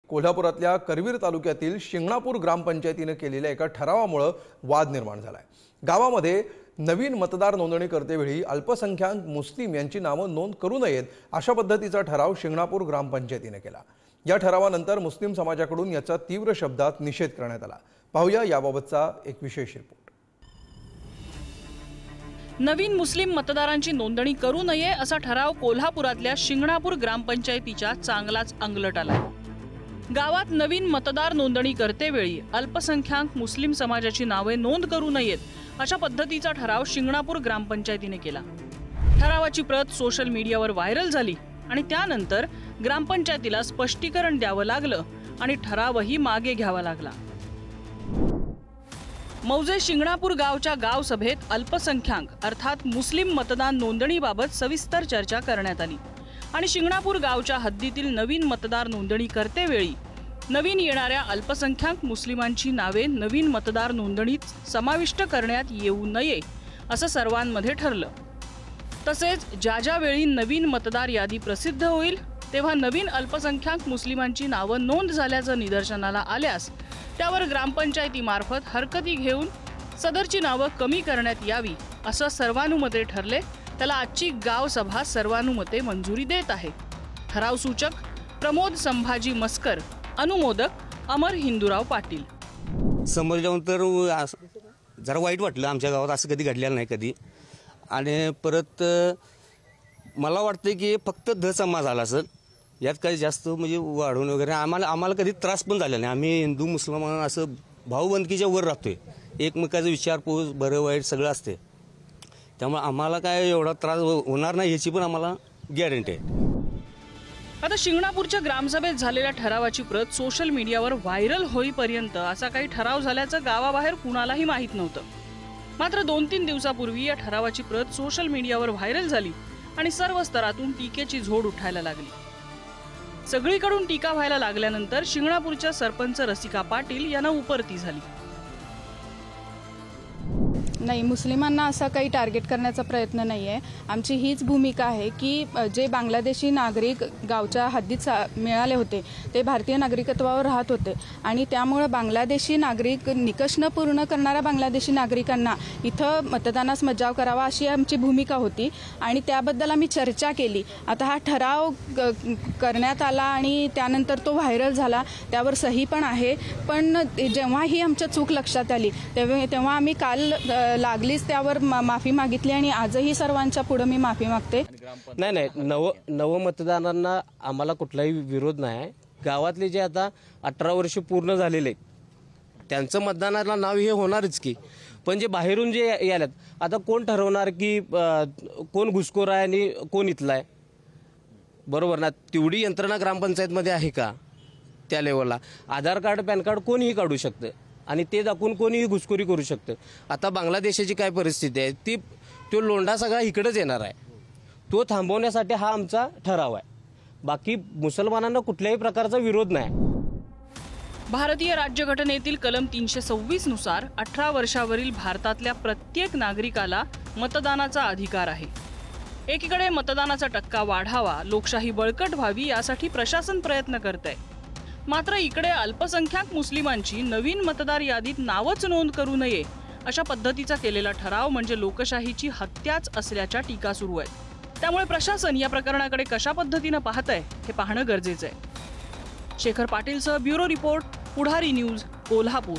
कोल्हापुरातल्या करवीर तालुक्यातील शिंगणापूर ग्रामपंचायतीने केलेल्या एका ठरावामुळे वाद निर्माण झालाय। गावामध्ये नवीन मतदार नोंदणी करतेवेळी अल्पसंख्याक मुस्लिम यांची नावे नोंद करू नयेत अशा पद्धतीचा ठराव शिंगणापूर ग्रामपंचायतीने केला। या ठरावानंतर मुस्लिम समाजाकडून याचा तीव्र शब्दात निषेध करण्यात आला। पाहूया याबाबतचा एक विशेष रिपोर्ट। नवीन मुस्लिम मतदारांची नोंदणी करू नये असा ठराव कोल्हापुरातल्या शिंगणापूर ग्रामपंचायतीच्या चांगलाच अंगलट आला। गावात नवीन मतदार नोंदणी करतेवेळी अल्पसंख्याक मुस्लिम समाजाची नावे नोंद करू नयेत अशा पद्धतीचा ठराव शिंगणापूर ग्रामपंचायतीने केला। ठरावाची प्रत सोशल मीडियावर व्हायरल झाली आणि त्यानंतर ग्रामपंचायतीला स्पष्टीकरण द्यावं लागलं आणि ठरावही मागे घ्यावा लागला। मौजे शिंगणापूर गावच्या गाव सभेत अल्पसंख्याक अर्थात मुस्लिम मतदान नोंदणीबाबत सविस्तर चर्चा करण्यात आली आणि शिंगणापूर गावच्या हद्दीतील नवीन मतदार नोंदणी करतेवेळी नवीन येणाऱ्या अल्पसंख्याक मुस्लिमांची नावे नवीन मतदार नोंदणीत समाविष्ट करण्यात येऊ नये असं सर्वांमध्ये ठरलं। तसेच ज्या वेळी नवीन मतदार यादी प्रसिद्ध होईल तेव्हा नवीन अल्पसंख्याक मुस्लिमांची नावे नोंद झाल्याचं निदर्शनाला आल्यास त्यावर ग्रामपंचायतीमार्फत हरकती घेऊन सदरची नावे कमी करण्यात यावी असं सर्वानुमते ठरले। त्याला आजची गाव सभा सर्वानुमते मंजुरी देत आहे। ठराव सूचक प्रमोद संभाजी मस्कर, अनुमोदक अमर हिंदूराव पाटील। समजल्यानंतर जरा वाईट वाटलं। आमच्या गावात असं कधी घडलेलं नाही कधी। आणि परत मला वाटतं की फक्त ध समाज आला सर, यात काही जास्त म्हणजे वाढवून वगैरे आम्हाला कधी त्रास पण झाला नाही। आम्ही हिंदू मुस्लिम असं भाऊबंदकीच्या वर राहतोय, एकमेकाचा विचारपूस बरं वाईट सगळं असते, त्यामुळे आम्हाला काय एवढा त्रास होणार नाही याची पण आम्हाला गॅरंटी आहे। आता शिंगणापूरच्या ग्रामसभेत झालेल्या ठरावाची प्रत सोशल मीडियावर व्हायरल होईपर्यंत असा काही ठराव झाल्याचं गावाबाहेर कुणालाही माहीत नव्हतं। मात्र 2-3 दिवसापूर्वी या ठरावाची प्रत सोशल मीडियावर व्हायरल झाली आणि सर्व स्तरातून टीकेची झोड उठायला लागली। सगळीकडून टीका व्हायला लागल्यानंतर शिंगणापूरच्या सरपंच रसिका पाटील यांना उपरती झाली। नाही, मुस्लिमांना असा काही टार्गेट करण्याचा प्रयत्न नाही आहे। आमची हीच भूमिका आहे की जे बांगलादेशी नागरिक गावच्या हद्दीत मिळाले होते ते भारतीय नागरिकत्वावर राहत होते आणि त्यामुळे बांगलादेशी नागरिक निकष न पूर्ण करणाऱ्या बांगलादेशी नागरिकांना इथं मतदानास मज्जाव करावा अशी आमची भूमिका होती आणि त्याबद्दल आम्ही चर्चा केली। आता हा ठराव करण्यात आला आणि त्यानंतर तो व्हायरल झाला, त्यावर सही पण आहे। पण जेव्हा ही आमच्या चूक लक्षात आली तेव्हा आम्ही काल लागलीच त्यावर माफी मागितली आणि आजही सर्वांच्या पुढे मी माफी मागते। नाही, नव मतदारांना आम्हाला कुठलाही विरोध नाही। गावातले जे आता 18 वर्ष पूर्ण झालेले त्यांचं मतदानाला नाव हे होणारच की, पण जे बाहेरून जे याल्यात आता कोण ठरवणार की कोण घुसखोर आहे आणि कोण इथला आहे? बरोबर ना? तेवढी यंत्रणा ग्रामपंचायतमध्ये आहे का त्या लेवलला? आधार कार्ड पॅन कार्ड कोणीही काढू शकतं आणि ते दाखवून कोणीही घुसखोरी करू शकतं। आता बांगलादेशाची काय परिस्थिती आहे तो लोंढा सगळा इकडेच येणार आहे, तो थांबवण्यासाठी हा आमचा ठराव आहे। बाकी मुसलमानांना कुठल्याही प्रकारचा विरोध नाही। भारतीय राज्यघटनेतील कलम 326 नुसार 18 वर्षावरील भारतातल्या प्रत्येक नागरिकाला मतदानाचा अधिकार आहे। एकीकडे मतदानाचा टक्का वाढावा, लोकशाही बळकट व्हावी यासाठी प्रशासन प्रयत्न करतंय। मात्र इकडे अल्पसंख्याक मुस्लिमांची नवीन मतदार यादीत नावच नोंद करू नये अशा पद्धतीचा केलेला ठराव म्हणजे लोकशाहीची हत्याच असल्याच्या टीका सुरू आहेत। त्यामुळे प्रशासन या प्रकरणाकडे कशा पद्धतीने पाहतंय हे पाहणं गरजेचं आहे। शेखर पाटीलसह ब्युरो रिपोर्ट, पुढारी न्यूज, कोल्हापूर।